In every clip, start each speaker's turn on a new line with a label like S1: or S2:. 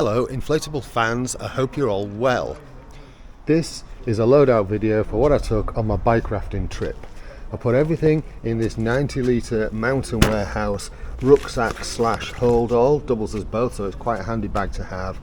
S1: Hello inflatable fans, I hope you're all well. This is a loadout video for what I took on my bike rafting trip. I put everything in this 90 litre mountain warehouse rucksack slash hold all, doubles as both, so it's quite a handy bag to have.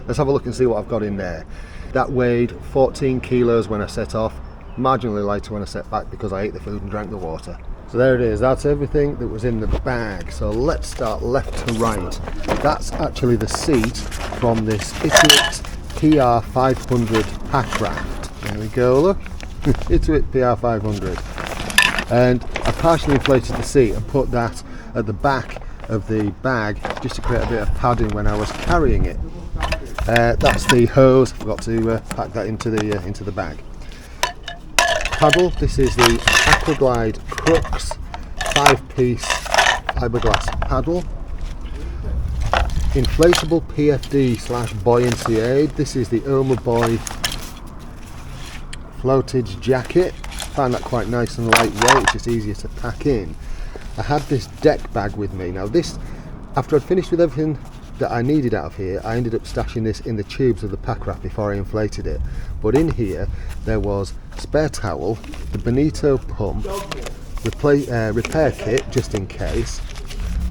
S1: Let's have a look and see what I've got in there. That weighed 14 kilos when I set off, marginally lighter when I set back because I ate the food and drank the water. So there it is, that's everything that was in the bag. So let's start left to right. That's actually the seat from this Itiwit PR500 pack raft. There we go, look, Itiwit PR500. And I partially inflated the seat and put that at the back of the bag just to create a bit of padding when I was carrying it. That's the hose, I forgot to pack that into the bag. Paddle, this is the Aquaglide Crux 5-piece fiberglass paddle. Inflatable PFD slash buoyancy aid, this is the Oma Boy floatage jacket. Found that quite nice and lightweight, it's just easier to pack in. I had this deck bag with me. Now this, after I'd finished with everything that I needed out of here, I ended up stashing this in the tubes of the pack wrap before I inflated it. But in here there was spare towel, the Bonito pump, repair kit just in case,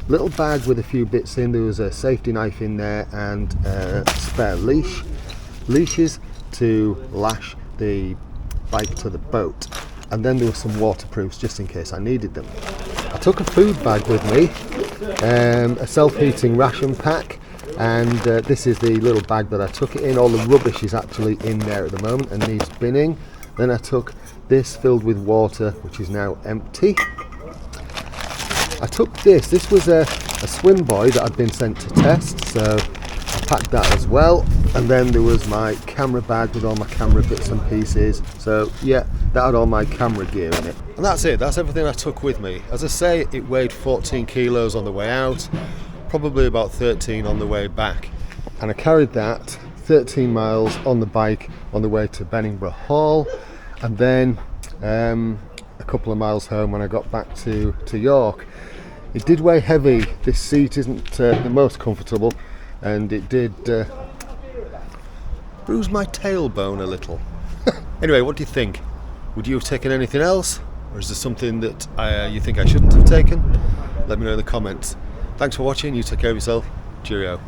S1: little bag with a few bits in, there was a safety knife in there and a spare leashes to lash the bike to the boat, and then there were some waterproofs just in case I needed them. I took a food bag with me, a self-heating ration pack, and this is the little bag that I took it in. All the rubbish is actually in there at the moment and needs binning. Then I took this filled with water, which is now empty. I took this was a swim buoy that I'd been sent to test, so I packed that as well. And then there was my camera bag with all my camera bits and pieces. So yeah, that had all my camera gear in it. And that's it, that's everything I took with me. As I say, it weighed 14 kilos on the way out, probably about 13 on the way back. And I carried that 13 miles on the bike on the way to Benningborough Hall, and then a couple of miles home when I got back to York. It did weigh heavy, this seat isn't the most comfortable, and it did bruise my tailbone a little. Anyway, what do you think? Would you have taken anything else? Or is there something that you think I shouldn't have taken? Let me know in the comments. Thanks for watching, you take care of yourself. Cheerio.